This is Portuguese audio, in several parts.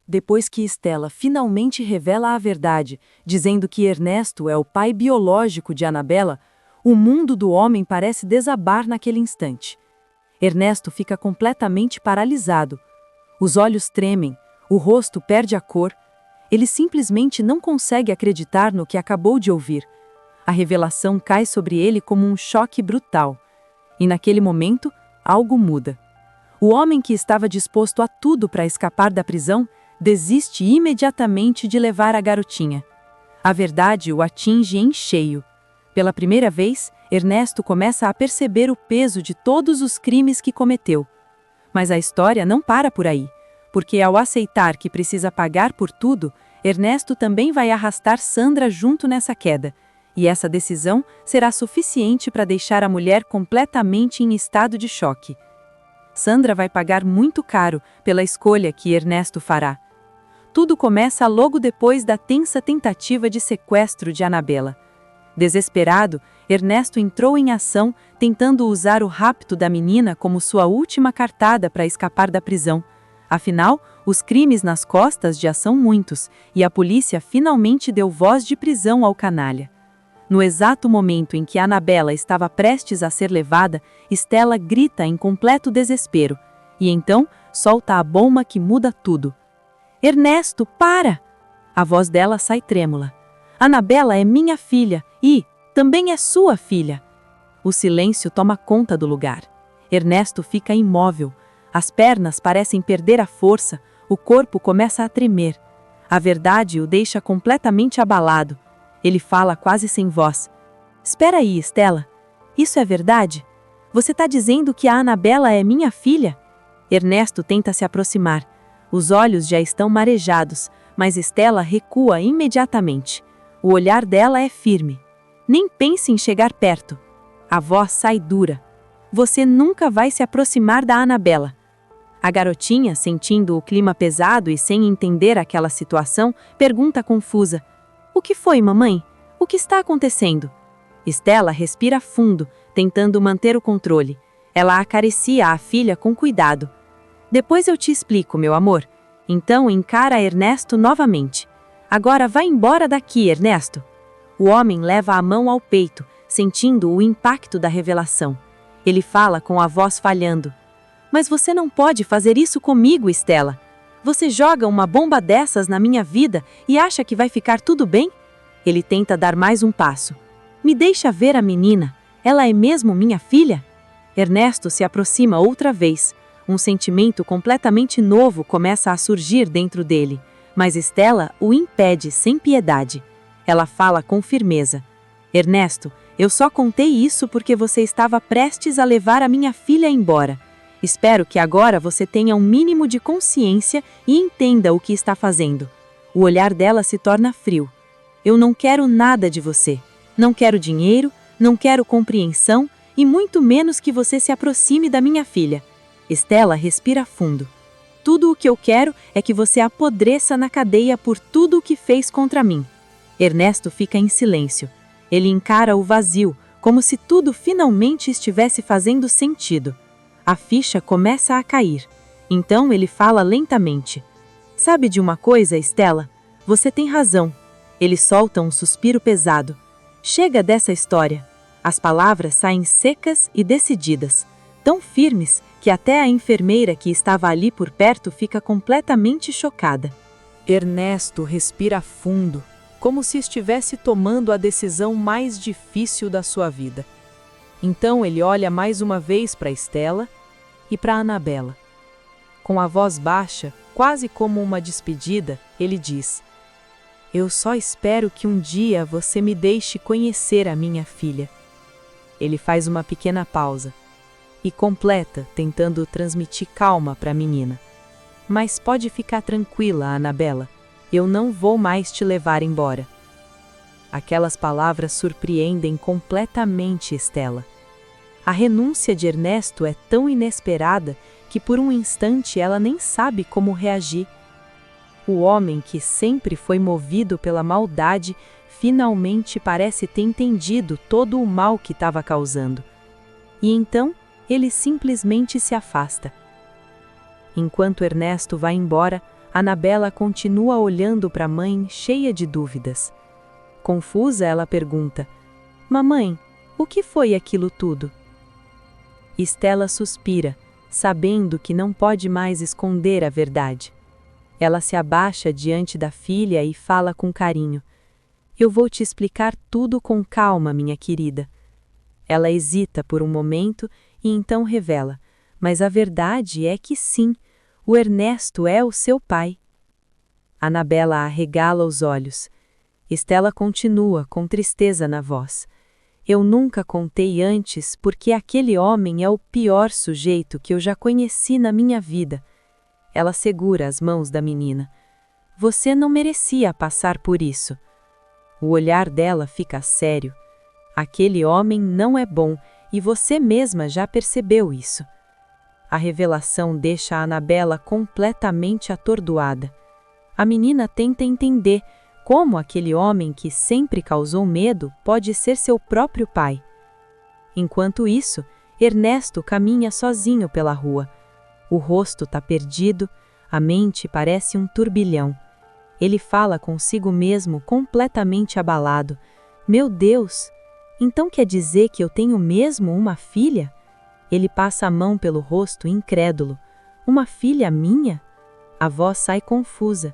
Depois que Estela finalmente revela a verdade, dizendo que Ernesto é o pai biológico de Anabela, o mundo do homem parece desabar naquele instante. Ernesto fica completamente paralisado. Os olhos tremem, o rosto perde a cor. Ele simplesmente não consegue acreditar no que acabou de ouvir. A revelação cai sobre ele como um choque brutal. E naquele momento, algo muda. O homem que estava disposto a tudo para escapar da prisão desiste imediatamente de levar a garotinha. A verdade o atinge em cheio. Pela primeira vez, Ernesto começa a perceber o peso de todos os crimes que cometeu. Mas a história não para por aí, porque ao aceitar que precisa pagar por tudo, Ernesto também vai arrastar Sandra junto nessa queda, e essa decisão será suficiente para deixar a mulher completamente em estado de choque. Sandra vai pagar muito caro pela escolha que Ernesto fará. Tudo começa logo depois da tensa tentativa de sequestro de Anabela. Desesperado, Ernesto entrou em ação, tentando usar o rapto da menina como sua última cartada para escapar da prisão. Afinal, os crimes nas costas já são muitos, e a polícia finalmente deu voz de prisão ao canalha. No exato momento em que Anabela estava prestes a ser levada, Estela grita em completo desespero, e então solta a bomba que muda tudo. Ernesto, para! A voz dela sai trêmula. Anabela é minha filha e também é sua filha. O silêncio toma conta do lugar. Ernesto fica imóvel. As pernas parecem perder a força, o corpo começa a tremer. A verdade o deixa completamente abalado. Ele fala quase sem voz. Espera aí, Estela. Isso é verdade? Você está dizendo que a Anabela é minha filha? Ernesto tenta se aproximar. Os olhos já estão marejados, mas Estela recua imediatamente. O olhar dela é firme. Nem pense em chegar perto. A voz sai dura. Você nunca vai se aproximar da Anabela. A garotinha, sentindo o clima pesado e sem entender aquela situação, pergunta confusa. O que foi, mamãe? O que está acontecendo? Estela respira fundo, tentando manter o controle. Ela acaricia a filha com cuidado. Depois eu te explico, meu amor. Então encara Ernesto novamente. Agora vá embora daqui, Ernesto. O homem leva a mão ao peito, sentindo o impacto da revelação. Ele fala com a voz falhando. Mas você não pode fazer isso comigo, Estela. Você joga uma bomba dessas na minha vida e acha que vai ficar tudo bem? Ele tenta dar mais um passo. Me deixa ver a menina. Ela é mesmo minha filha? Ernesto se aproxima outra vez. Um sentimento completamente novo começa a surgir dentro dele, mas Estela o impede sem piedade. Ela fala com firmeza. Ernesto, eu só contei isso porque você estava prestes a levar a minha filha embora. Espero que agora você tenha um mínimo de consciência e entenda o que está fazendo. O olhar dela se torna frio. Eu não quero nada de você. Não quero dinheiro, não quero compreensão e muito menos que você se aproxime da minha filha. Estela respira fundo. Tudo o que eu quero é que você apodreça na cadeia por tudo o que fez contra mim. Ernesto fica em silêncio. Ele encara o vazio, como se tudo finalmente estivesse fazendo sentido. A ficha começa a cair. Então ele fala lentamente. Sabe de uma coisa, Estela? Você tem razão. Ele solta um suspiro pesado. Chega dessa história. As palavras saem secas e decididas, tão firmes que até a enfermeira que estava ali por perto fica completamente chocada. Ernesto respira fundo, como se estivesse tomando a decisão mais difícil da sua vida. Então ele olha mais uma vez para Estela e para Anabela. Com a voz baixa, quase como uma despedida, ele diz: Eu só espero que um dia você me deixe conhecer a minha filha. Ele faz uma pequena pausa e completa, tentando transmitir calma para a menina. Mas pode ficar tranquila, Anabela. Eu não vou mais te levar embora. Aquelas palavras surpreendem completamente Estela. A renúncia de Ernesto é tão inesperada que por um instante ela nem sabe como reagir. O homem que sempre foi movido pela maldade finalmente parece ter entendido todo o mal que estava causando. E então ele simplesmente se afasta. Enquanto Ernesto vai embora, Anabela continua olhando para a mãe, cheia de dúvidas. Confusa, ela pergunta: Mamãe, o que foi aquilo tudo? Estela suspira, sabendo que não pode mais esconder a verdade. Ela se abaixa diante da filha e fala com carinho: Eu vou te explicar tudo com calma, minha querida. Ela hesita por um momento e então revela: Mas a verdade é que sim, o Ernesto é o seu pai. Anabela arregala os olhos. Estela continua com tristeza na voz: Eu nunca contei antes porque aquele homem é o pior sujeito que eu já conheci na minha vida. Ela segura as mãos da menina. Você não merecia passar por isso. O olhar dela fica sério. Aquele homem não é bom e você mesma já percebeu isso. A revelação deixa a Anabela completamente atordoada. A menina tenta entender como aquele homem que sempre causou medo pode ser seu próprio pai. Enquanto isso, Ernesto caminha sozinho pela rua. O rosto está perdido, a mente parece um turbilhão. Ele fala consigo mesmo completamente abalado. Meu Deus! Então quer dizer que eu tenho mesmo uma filha? Ele passa a mão pelo rosto incrédulo. Uma filha minha? A voz sai confusa.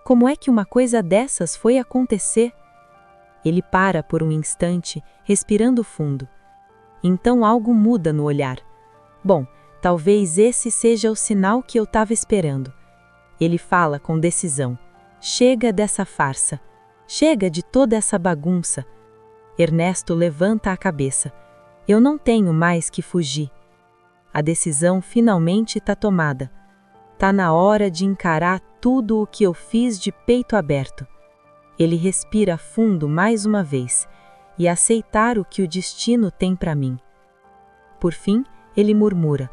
Como é que uma coisa dessas foi acontecer? Ele para por um instante, respirando fundo. Então algo muda no olhar. Bom, talvez esse seja o sinal que eu estava esperando. Ele fala com decisão. Chega dessa farsa. Chega de toda essa bagunça. Ernesto levanta a cabeça. Eu não tenho mais que fugir. A decisão finalmente está tomada. Tá na hora de encarar tudo o que eu fiz de peito aberto. Ele respira fundo mais uma vez e aceitar o que o destino tem para mim. Por fim, ele murmura: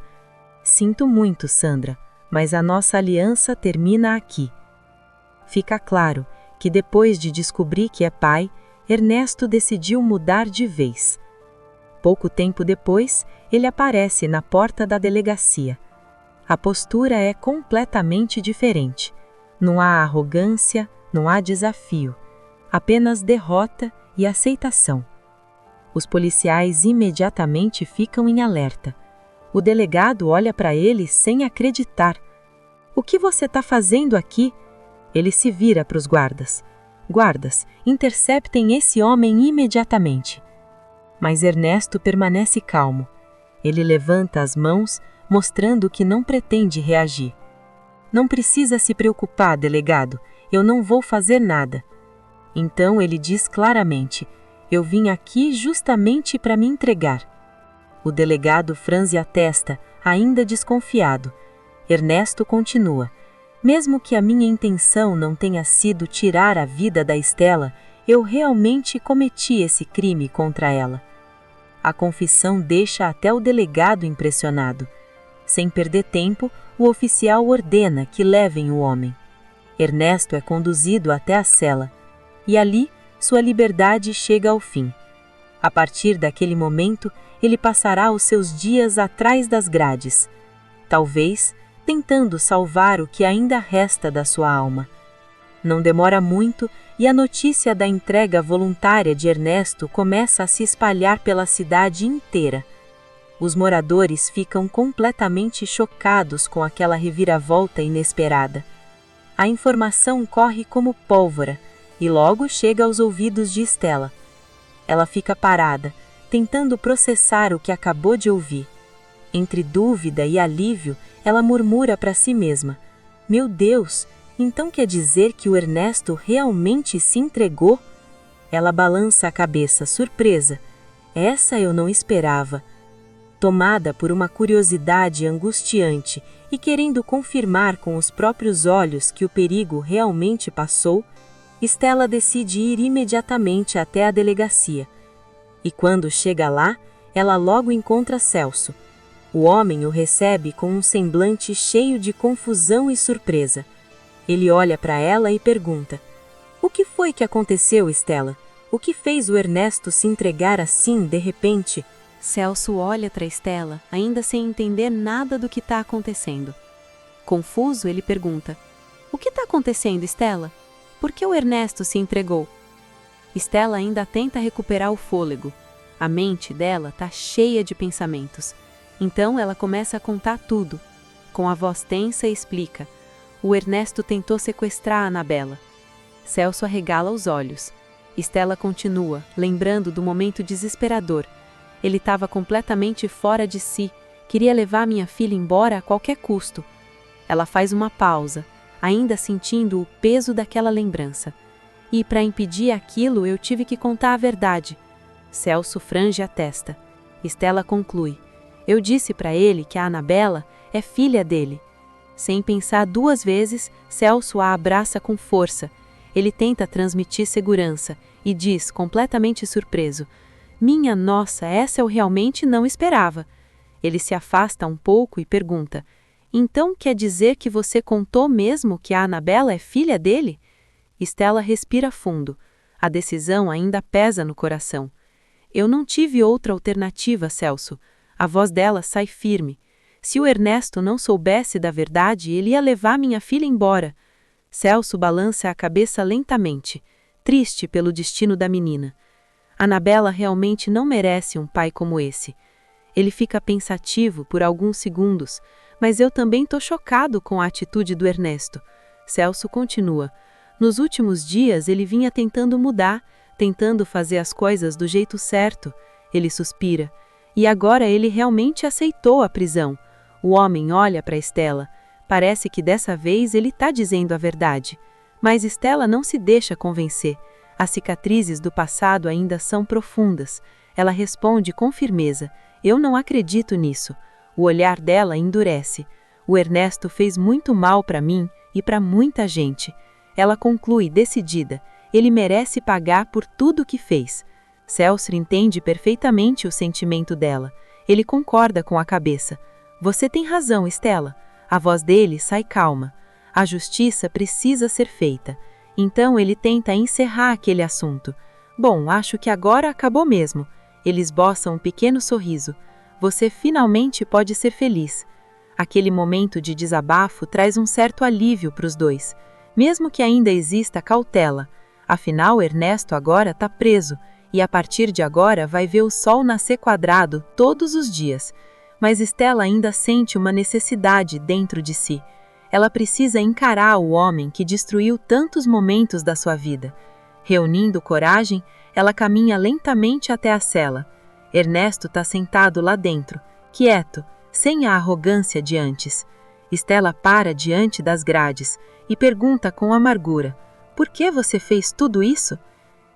Sinto muito, Sandra, mas a nossa aliança termina aqui. Fica claro que depois de descobrir que é pai, Ernesto decidiu mudar de vez. Pouco tempo depois, ele aparece na porta da delegacia. A postura é completamente diferente. Não há arrogância, não há desafio, apenas derrota e aceitação. Os policiais imediatamente ficam em alerta. O delegado olha para ele sem acreditar. O que você está fazendo aqui? Ele se vira para os guardas. Guardas, interceptem esse homem imediatamente. Mas Ernesto permanece calmo. Ele levanta as mãos, mostrando que não pretende reagir. Não precisa se preocupar, delegado, eu não vou fazer nada. Então ele diz claramente: eu vim aqui justamente para me entregar. O delegado franze a testa, ainda desconfiado. Ernesto continua: mesmo que a minha intenção não tenha sido tirar a vida da Estela, eu realmente cometi esse crime contra ela. A confissão deixa até o delegado impressionado. Sem perder tempo, o oficial ordena que levem o homem. Ernesto é conduzido até a cela, e ali sua liberdade chega ao fim. A partir daquele momento, ele passará os seus dias atrás das grades, talvez tentando salvar o que ainda resta da sua alma. Não demora muito e a notícia da entrega voluntária de Ernesto começa a se espalhar pela cidade inteira. Os moradores ficam completamente chocados com aquela reviravolta inesperada. A informação corre como pólvora e logo chega aos ouvidos de Estela. Ela fica parada, tentando processar o que acabou de ouvir. Entre dúvida e alívio, ela murmura para si mesma: meu Deus, então quer dizer que o Ernesto realmente se entregou? Ela balança a cabeça, surpresa. Essa eu não esperava. Tomada por uma curiosidade angustiante e querendo confirmar com os próprios olhos que o perigo realmente passou, Estela decide ir imediatamente até a delegacia. E quando chega lá, ela logo encontra Celso. O homem o recebe com um semblante cheio de confusão e surpresa. Ele olha para ela e pergunta: o que foi que aconteceu, Estela? O que fez o Ernesto se entregar assim, de repente? Celso olha para Estela, ainda sem entender nada do que está acontecendo. Confuso, ele pergunta: O que está acontecendo, Estela? Por que o Ernesto se entregou? Estela ainda tenta recuperar o fôlego. A mente dela está cheia de pensamentos. Então ela começa a contar tudo. Com a voz tensa, explica. O Ernesto tentou sequestrar a Anabela. Celso arregala os olhos. Estela continua, lembrando do momento desesperador. Ele estava completamente fora de si. Queria levar minha filha embora a qualquer custo. Ela faz uma pausa, ainda sentindo o peso daquela lembrança. E para impedir aquilo, eu tive que contar a verdade. Celso frange a testa. Estela conclui. Eu disse para ele que a Anabela é filha dele. Sem pensar duas vezes, Celso a abraça com força. Ele tenta transmitir segurança e diz, completamente surpreso, minha nossa, essa eu realmente não esperava. Ele se afasta um pouco e pergunta, então quer dizer que você contou mesmo que a Anabela é filha dele? Estela respira fundo. A decisão ainda pesa no coração. Eu não tive outra alternativa, Celso. A voz dela sai firme. Se o Ernesto não soubesse da verdade, ele ia levar minha filha embora. Celso balança a cabeça lentamente, triste pelo destino da menina. Anabela realmente não merece um pai como esse. Ele fica pensativo por alguns segundos, mas eu também tô chocado com a atitude do Ernesto. Celso continua. Nos últimos dias ele vinha tentando mudar, tentando fazer as coisas do jeito certo. Ele suspira. E agora ele realmente aceitou a prisão. O homem olha para Estela. Parece que dessa vez ele está dizendo a verdade. Mas Estela não se deixa convencer. As cicatrizes do passado ainda são profundas. Ela responde com firmeza. Eu não acredito nisso. O olhar dela endurece. O Ernesto fez muito mal para mim e para muita gente. Ela conclui decidida. Ele merece pagar por tudo que fez. Celso entende perfeitamente o sentimento dela. Ele concorda com a cabeça. Você tem razão, Estela. A voz dele sai calma. A justiça precisa ser feita. Então ele tenta encerrar aquele assunto. Bom, acho que agora acabou mesmo. Ele esboça um pequeno sorriso. Você finalmente pode ser feliz. Aquele momento de desabafo traz um certo alívio para os dois. Mesmo que ainda exista cautela. Afinal, Ernesto agora está preso. E a partir de agora vai ver o sol nascer quadrado todos os dias. Mas Estela ainda sente uma necessidade dentro de si. Ela precisa encarar o homem que destruiu tantos momentos da sua vida. Reunindo coragem, ela caminha lentamente até a cela. Ernesto está sentado lá dentro, quieto, sem a arrogância de antes. Estela para diante das grades e pergunta com amargura, por que você fez tudo isso?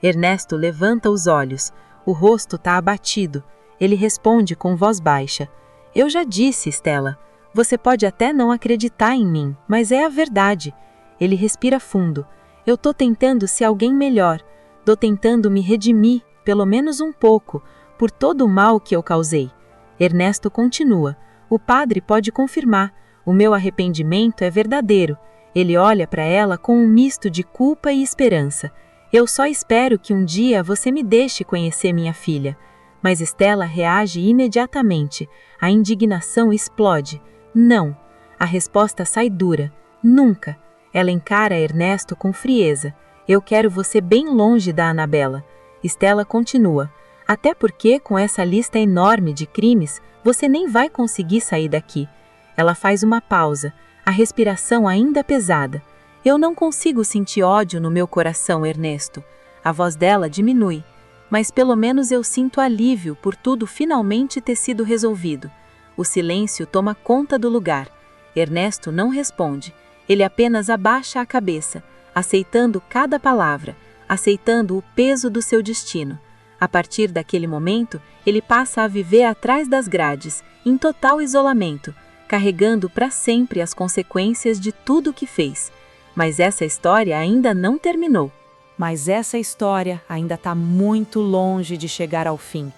Ernesto levanta os olhos, o rosto está abatido. Ele responde com voz baixa, eu já disse, Estela, você pode até não acreditar em mim, mas é a verdade. Ele respira fundo, eu tô tentando ser alguém melhor, tô tentando me redimir, pelo menos um pouco, por todo o mal que eu causei. Ernesto continua, o padre pode confirmar, o meu arrependimento é verdadeiro. Ele olha para ela com um misto de culpa e esperança. Eu só espero que um dia você me deixe conhecer minha filha. Mas Estela reage imediatamente. A indignação explode. Não. A resposta sai dura. Nunca. Ela encara Ernesto com frieza. Eu quero você bem longe da Anabela. Estela continua. Até porque, com essa lista enorme de crimes, você nem vai conseguir sair daqui. Ela faz uma pausa, a respiração ainda pesada. Eu não consigo sentir ódio no meu coração, Ernesto. A voz dela diminui. Mas pelo menos eu sinto alívio por tudo finalmente ter sido resolvido. O silêncio toma conta do lugar. Ernesto não responde. Ele apenas abaixa a cabeça, aceitando cada palavra, aceitando o peso do seu destino. A partir daquele momento, ele passa a viver atrás das grades, em total isolamento, carregando para sempre as consequências de tudo o que fez. Mas essa história ainda não terminou. Mas essa história ainda está muito longe de chegar ao fim.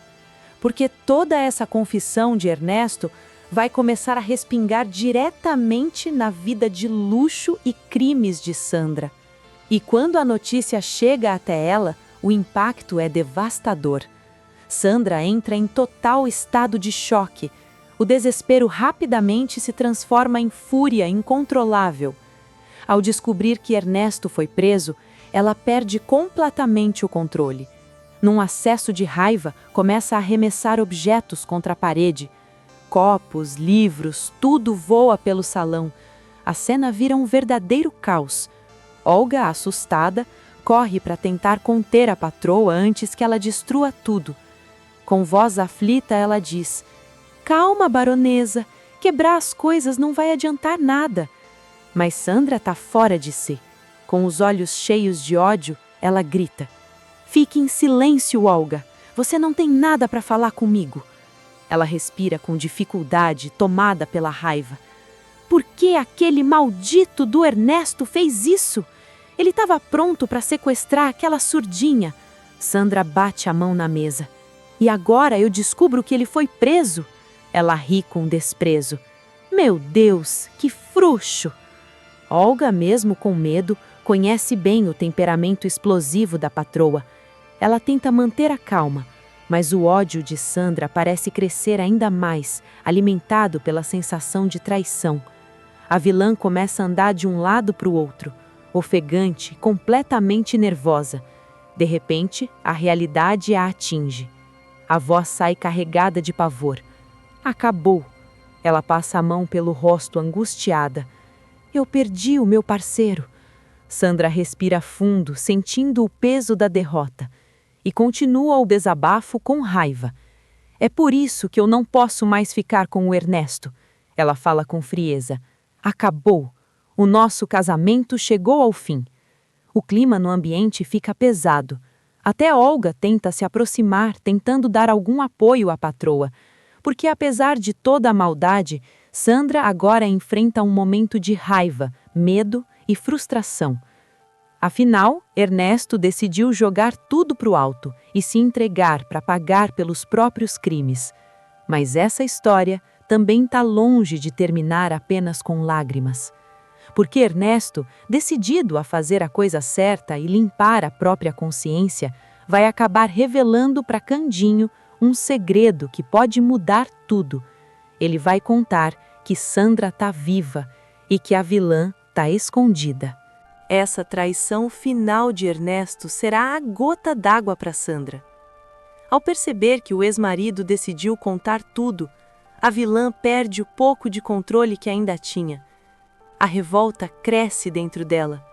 Porque toda essa confissão de Ernesto vai começar a respingar diretamente na vida de luxo e crimes de Sandra. E quando a notícia chega até ela, o impacto é devastador. Sandra entra em total estado de choque. O desespero rapidamente se transforma em fúria incontrolável. Ao descobrir que Ernesto foi preso, ela perde completamente o controle. Num acesso de raiva, começa a arremessar objetos contra a parede. Copos, livros, tudo voa pelo salão. A cena vira um verdadeiro caos. Olga, assustada, corre para tentar conter a patroa antes que ela destrua tudo. Com voz aflita, ela diz: "Calma, baronesa, quebrar as coisas não vai adiantar nada." Mas Sandra está fora de si. Com os olhos cheios de ódio, ela grita: "Fique em silêncio, Olga. Você não tem nada para falar comigo." Ela respira com dificuldade, tomada pela raiva. Por que aquele maldito do Ernesto fez isso? Ele estava pronto para sequestrar aquela surdinha. Sandra bate a mão na mesa. E agora eu descubro que ele foi preso? Ela ri com desprezo. Meu Deus, que frouxo! Olga, mesmo com medo, conhece bem o temperamento explosivo da patroa. Ela tenta manter a calma, mas o ódio de Sandra parece crescer ainda mais, alimentado pela sensação de traição. A vilã começa a andar de um lado para o outro, ofegante, completamente nervosa. De repente, a realidade a atinge. A voz sai carregada de pavor. Acabou. Ela passa a mão pelo rosto angustiada. Eu perdi o meu parceiro. Sandra respira fundo, sentindo o peso da derrota. E continua o desabafo com raiva. É por isso que eu não posso mais ficar com o Ernesto. Ela fala com frieza. Acabou. O nosso casamento chegou ao fim. O clima no ambiente fica pesado. Até Olga tenta se aproximar, tentando dar algum apoio à patroa, porque apesar de toda a maldade, Sandra agora enfrenta um momento de raiva, medo e frustração. Afinal, Ernesto decidiu jogar tudo pro alto e se entregar para pagar pelos próprios crimes. Mas essa história também está longe de terminar apenas com lágrimas. Porque Ernesto, decidido a fazer a coisa certa e limpar a própria consciência, vai acabar revelando para Candinho um segredo que pode mudar tudo. Ele vai contar que Sandra está viva e que a vilã está escondida. Essa traição final de Ernesto será a gota d'água para Sandra. Ao perceber que o ex-marido decidiu contar tudo, a vilã perde o pouco de controle que ainda tinha. A revolta cresce dentro dela.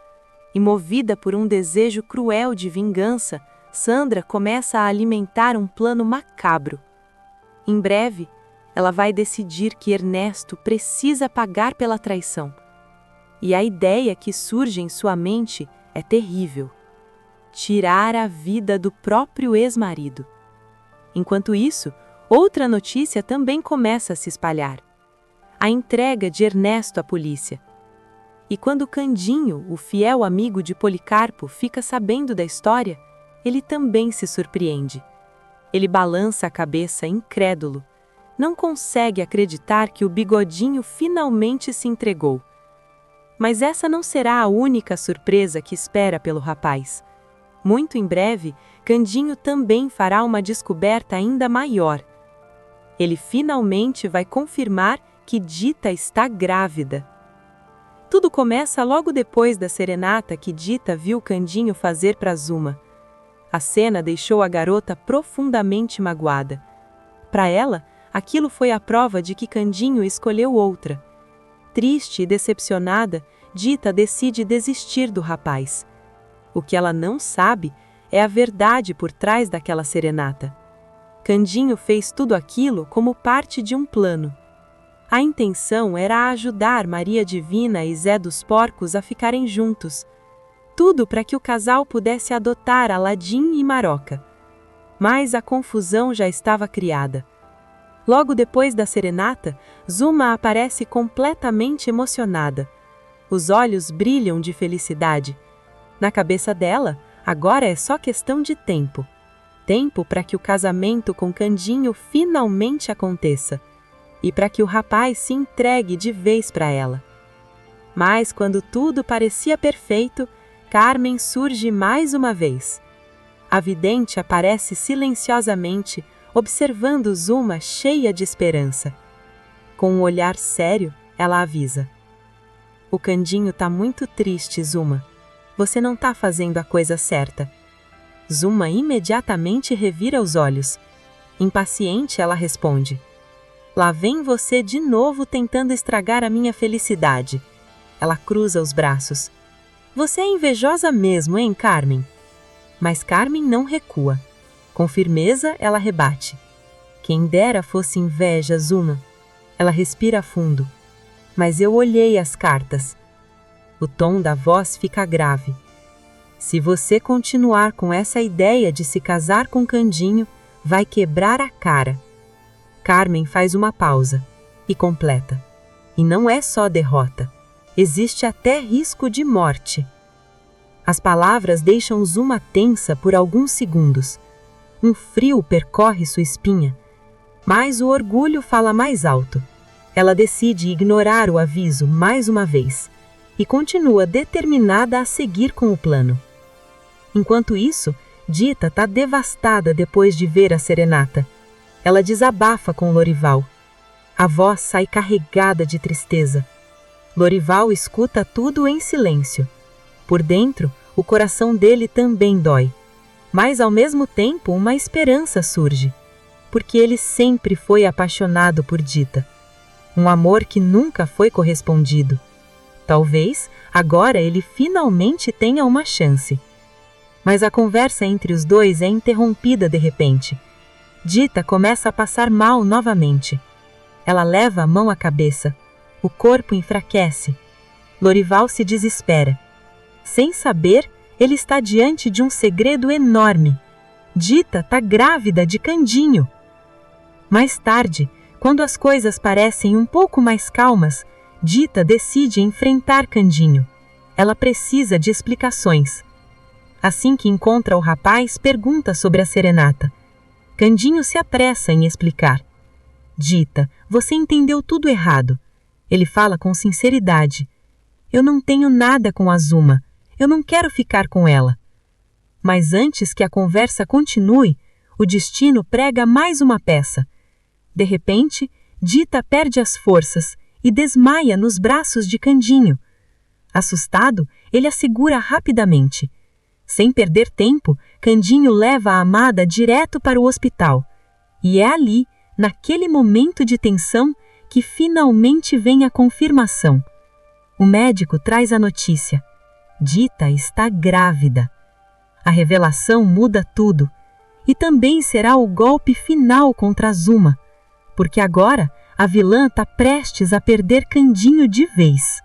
E movida por um desejo cruel de vingança, Sandra começa a alimentar um plano macabro. Em breve, ela vai decidir que Ernesto precisa pagar pela traição. E a ideia que surge em sua mente é terrível: tirar a vida do próprio ex-marido. Enquanto isso, outra notícia também começa a se espalhar: a entrega de Ernesto à polícia. E quando Candinho, o fiel amigo de Policarpo, fica sabendo da história, ele também se surpreende. Ele balança a cabeça incrédulo. Não consegue acreditar que o bigodinho finalmente se entregou. Mas essa não será a única surpresa que espera pelo rapaz. Muito em breve, Candinho também fará uma descoberta ainda maior. Ele finalmente vai confirmar que Dita está grávida. Tudo começa logo depois da serenata que Dita viu Candinho fazer para Zuma. A cena deixou a garota profundamente magoada. Para ela, aquilo foi a prova de que Candinho escolheu outra. Triste e decepcionada, Dita decide desistir do rapaz. O que ela não sabe é a verdade por trás daquela serenata. Candinho fez tudo aquilo como parte de um plano. A intenção era ajudar Maria Divina e Zé dos Porcos a ficarem juntos. Tudo para que o casal pudesse adotar Aladim e Maroca. Mas a confusão já estava criada. Logo depois da serenata, Zuma aparece completamente emocionada. Os olhos brilham de felicidade. Na cabeça dela, agora é só questão de tempo. Tempo para que o casamento com Candinho finalmente aconteça. E para que o rapaz se entregue de vez para ela. Mas quando tudo parecia perfeito, Carmen surge mais uma vez. A vidente aparece silenciosamente, observando Zuma cheia de esperança. Com um olhar sério, ela avisa: O Candinho tá muito triste, Zuma. Você não tá fazendo a coisa certa. Zuma imediatamente revira os olhos. Impaciente, ela responde: Lá vem você de novo tentando estragar a minha felicidade. Ela cruza os braços. Você é invejosa mesmo, hein, Carmen? Mas Carmen não recua. Com firmeza, ela rebate. Quem dera fosse inveja, Zuma. Ela respira fundo. Mas eu olhei as cartas. O tom da voz fica grave. Se você continuar com essa ideia de se casar com Candinho, vai quebrar a cara. Carmen faz uma pausa e completa. E não é só derrota. Existe até risco de morte. As palavras deixam Zuma tensa por alguns segundos. Um frio percorre sua espinha. Mas o orgulho fala mais alto. Ela decide ignorar o aviso mais uma vez e continua determinada a seguir com o plano. Enquanto isso, Dita está devastada depois de ver a serenata. Ela desabafa com Lorival. A voz sai carregada de tristeza. Lorival escuta tudo em silêncio. Por dentro, o coração dele também dói. Mas ao mesmo tempo, uma esperança surge. Porque ele sempre foi apaixonado por Dita. Um amor que nunca foi correspondido. Talvez, agora ele finalmente tenha uma chance. Mas a conversa entre os dois é interrompida de repente. Dita começa a passar mal novamente. Ela leva a mão à cabeça. O corpo enfraquece. Lorival se desespera. Sem saber, ele está diante de um segredo enorme. Dita está grávida de Candinho. Mais tarde, quando as coisas parecem um pouco mais calmas, Dita decide enfrentar Candinho. Ela precisa de explicações. Assim que encontra o rapaz, pergunta sobre a serenata. Candinho se apressa em explicar. Dita, você entendeu tudo errado. Ele fala com sinceridade. Eu não tenho nada com a Zuma. Eu não quero ficar com ela. Mas antes que a conversa continue, o destino prega mais uma peça. De repente, Dita perde as forças e desmaia nos braços de Candinho. Assustado, ele a segura rapidamente. Sem perder tempo, Candinho leva a amada direto para o hospital. E é ali, naquele momento de tensão, que finalmente vem a confirmação. O médico traz a notícia. Dita está grávida. A revelação muda tudo. E também será o golpe final contra a Zuma. Porque agora, a vilã está prestes a perder Candinho de vez.